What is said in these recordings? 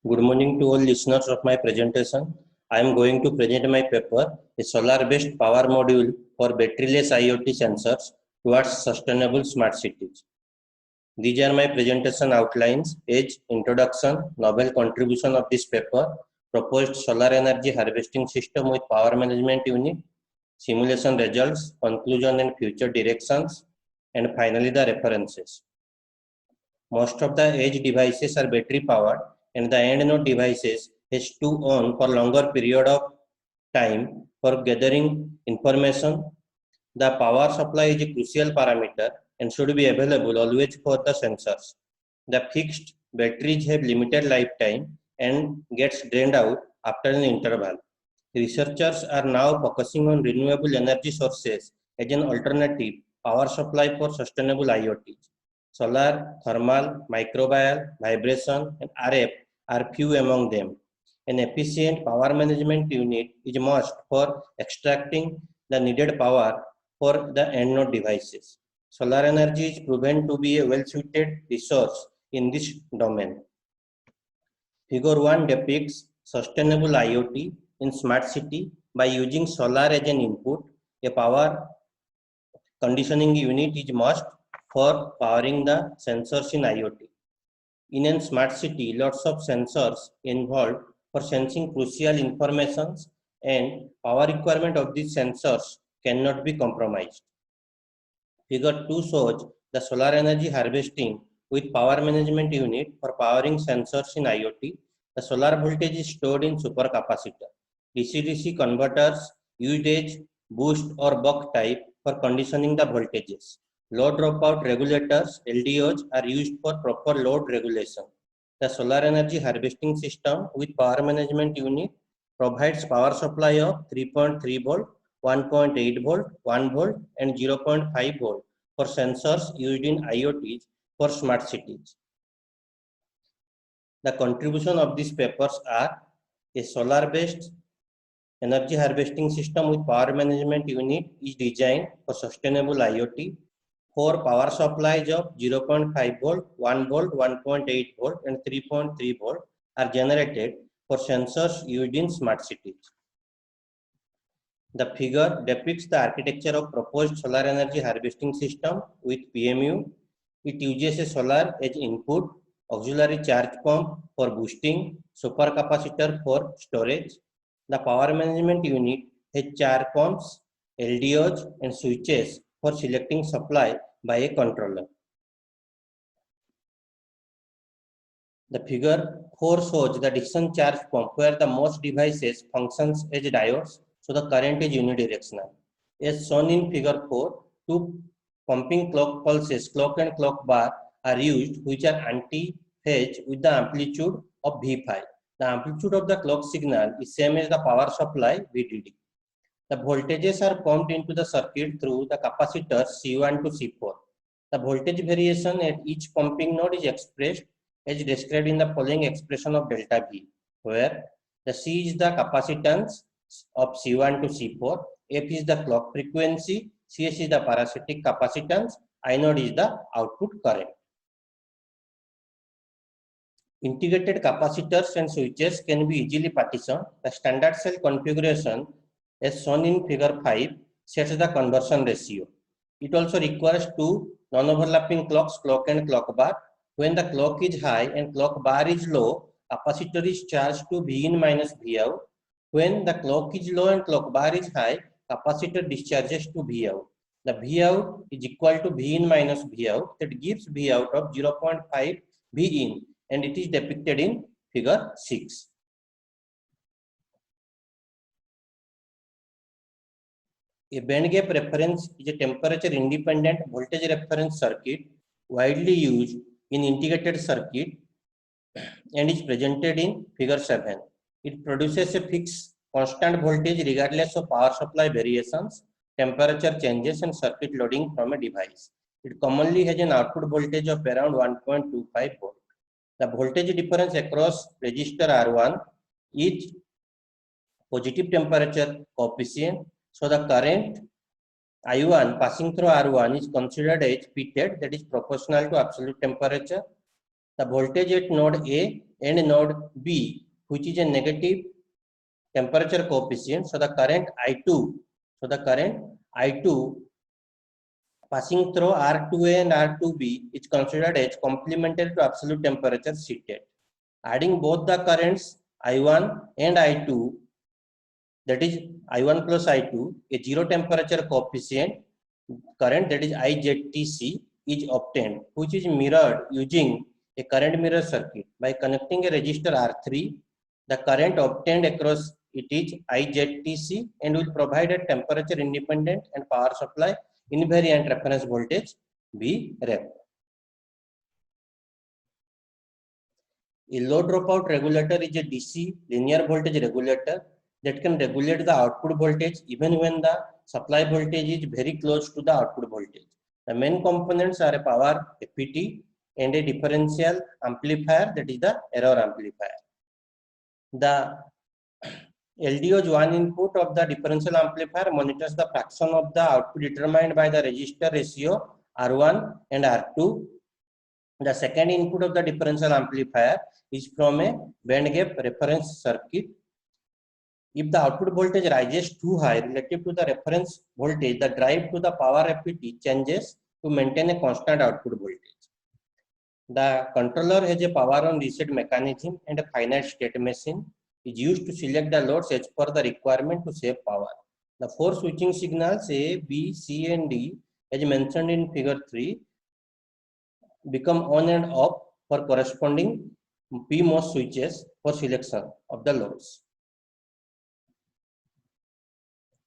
Good morning to all listeners of my presentation. I am going to present my paper, a solar-based power module for batteryless IoT sensors towards sustainable smart cities. These are my presentation outlines: age, introduction, novel contribution of this paper, proposed solar energy harvesting system with power management unit, simulation results, conclusion and future directions, and finally the references. Most of the edge devices are battery powered and the end node devices has to on for longer period of time for gathering information. The power supply is a crucial parameter and should be available always for the sensors. The fixed batteries have limited lifetime and gets drained out after an interval. Researchers are now focusing on renewable energy sources as an alternative power supply for sustainable IoT. Solar, thermal, microbial, vibration, and RF are few among them. An efficient power management unit is must for extracting the needed power for the end node devices. Solar energy is proven to be a well-suited resource in this domain. Figure 1 depicts sustainable IoT in smart city by using solar as an input. A power conditioning unit is must for powering the sensors in IoT. In a smart city, lots of sensors involved for sensing crucial informations and power requirement of these sensors cannot be compromised. Figure 2 shows the solar energy harvesting with power management unit for powering sensors in IoT. The solar voltage is stored in supercapacitor. DC-DC converters used as boost or buck type for conditioning the voltages. Load dropout regulators, LDOs, are used for proper load regulation. The solar energy harvesting system with power management unit provides power supply of 3.3 volt, 1.8 volt, 1 volt, and 0.5 volt for sensors used in IoTs for smart cities. The contribution of these papers are a solar-based energy harvesting system with power management unit is designed for sustainable IoT. 4 power supplies of 0.5 volt, 1 volt, 1.8 volt, and 3.3 volt are generated for sensors used in smart cities. The figure depicts the architecture of proposed solar energy harvesting system with PMU. It uses a solar as input, auxiliary charge pump for boosting, supercapacitor for storage. The power management unit has charge pumps, LDOs, and switches for selecting supply by a controller. The figure 4 shows the Dixon charge pump where the most devices functions as diodes, so the current is unidirectional. As shown in figure 4, two pumping clock pulses, clock and clock bar, are used which are anti-phase with the amplitude of V5. The amplitude of the clock signal is same as the power supply VDD. The voltages are pumped into the circuit through the capacitors C1 to C4. The voltage variation at each pumping node is expressed as described in the following expression of delta V, where the C is the capacitance of C1 to C4, F is the clock frequency, Cs is the parasitic capacitance, I node is the output current. Integrated capacitors and switches can be easily partitioned. The standard cell configuration as shown in figure 5 sets the conversion ratio. It also requires two non-overlapping clocks, clock and clock bar. When the clock is high and clock bar is low, capacitor is charged to Vin minus Vout. When the clock is low and clock bar is high, capacitor discharges to Vout. The Vout is equal to Vin minus Vout, that gives Vout of 0.5 Vin, and it is depicted in figure 6. A band gap reference is a temperature independent voltage reference circuit widely used in integrated circuit and is presented in figure 7. It produces a fixed constant voltage regardless of power supply variations, temperature changes, and circuit loading from a device. It commonly has an output voltage of around 1.25 volt. The voltage difference across resistor R1 is positive temperature coefficient. So the current I1 passing through R1 is considered as Pted, that is proportional to absolute temperature. the voltage at node A and node B, which is a negative temperature coefficient. So the current I2 passing through R2A and R2B is considered as complementary to absolute temperature Ctat. Adding both the currents I1 and I2, that is I1 plus I2, a zero temperature coefficient current, that is IZTC, is obtained, which is mirrored using a current mirror circuit. By connecting a resistor R3, the current obtained across it is IZTC and will provide a temperature independent and power supply invariant reference voltage Vref. A low dropout regulator is a DC linear voltage regulator that can regulate the output voltage even when the supply voltage is very close to the output voltage. The main components are a power FET and a differential amplifier, that is the error amplifier. The LDO is one input of the differential amplifier monitors the fraction of the output determined by the resistor ratio R1 and R2. The second input of the differential amplifier is from a band gap reference circuit. If the output voltage rises too high relative to the reference voltage, the drive to the power FET changes to maintain a constant output voltage. The controller has a power on reset mechanism and a finite state machine is used to select the loads as per the requirement to save power. The four switching signals A, B, C, and D, as mentioned in figure 3, become on and off for corresponding PMOS switches for selection of the loads.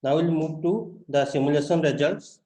Now we'll move to the simulation results.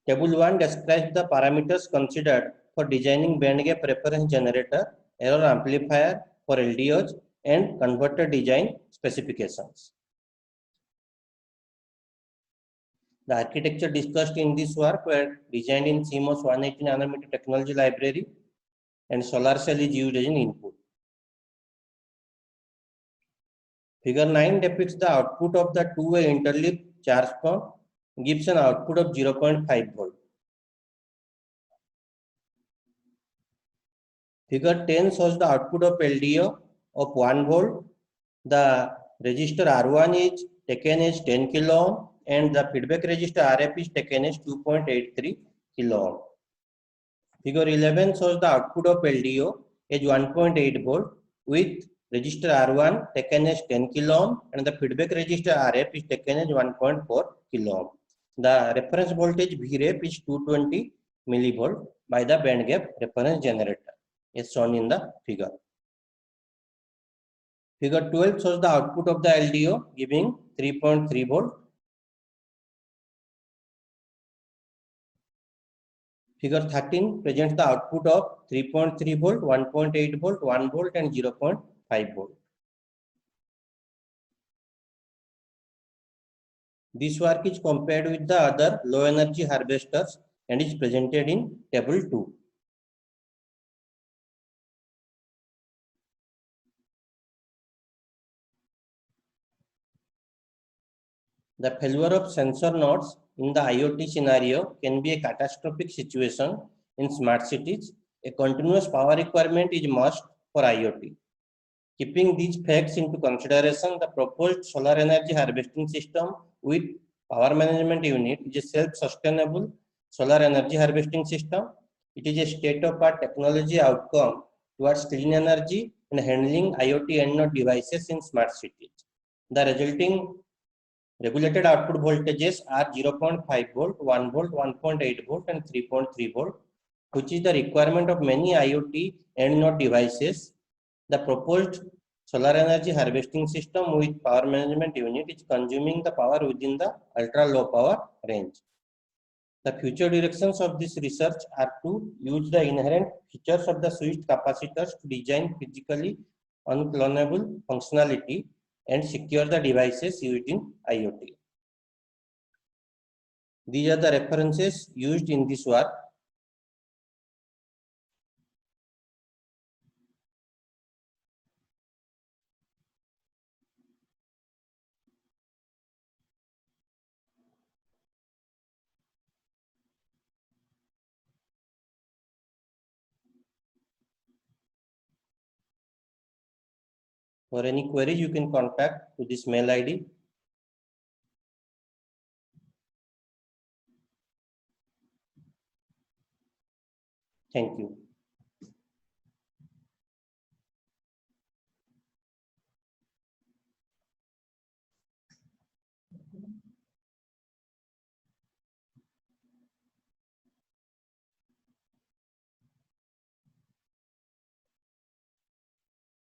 Table 1 describes the parameters considered for designing band gap reference generator, error amplifier for LDOs, and converter design specifications. The architecture discussed in this work were designed in CMOS 180 nanometer technology library, and solar cell is used as an input. Figure 9 depicts the output of the two-way interleaved charge pump, gives an output of 0.5 volt. Figure 10 shows the output of LDO of 1 volt. The resistor R1 is taken as 10 kilo ohm and the feedback resistor RF is taken as 2.83 kilo ohm. Figure 11 shows the output of LDO as 1.8 volt with resistor R1 taken as 10 kilo ohm and the feedback resistor RF is taken as 1.4 kilo ohm. The reference voltage Vref is 220 millivolt by the band gap reference generator, as shown in the figure. Figure 12 shows the output of the LDO giving 3.3 volt. Figure 13 presents the output of 3.3 volt, 1.8 volt, 1 volt and 0.5 volt. This work is compared with the other low energy harvesters and is presented in table 2. The failure of sensor nodes in the IoT scenario can be a catastrophic situation in smart cities. A continuous power requirement is must for IoT. Keeping these facts into consideration, the proposed solar energy harvesting system with power management unit is a self-sustainable solar energy harvesting system. It is a state-of-the-art technology outcome towards clean energy and handling IoT end-node devices in smart cities. The resulting regulated output voltages are 0.5 volt, 1 volt, 1.8 volt, and 3.3 volt, which is the requirement of many IoT end-node devices. The proposed solar energy harvesting system with power management unit is consuming the power within the ultra-low power range. The future directions of this research are to use the inherent features of the switched capacitors to design physically unclonable functionality and secure the devices used in IoT. These are the references used in this work. For any queries, you can contact to this mail ID. Thank you.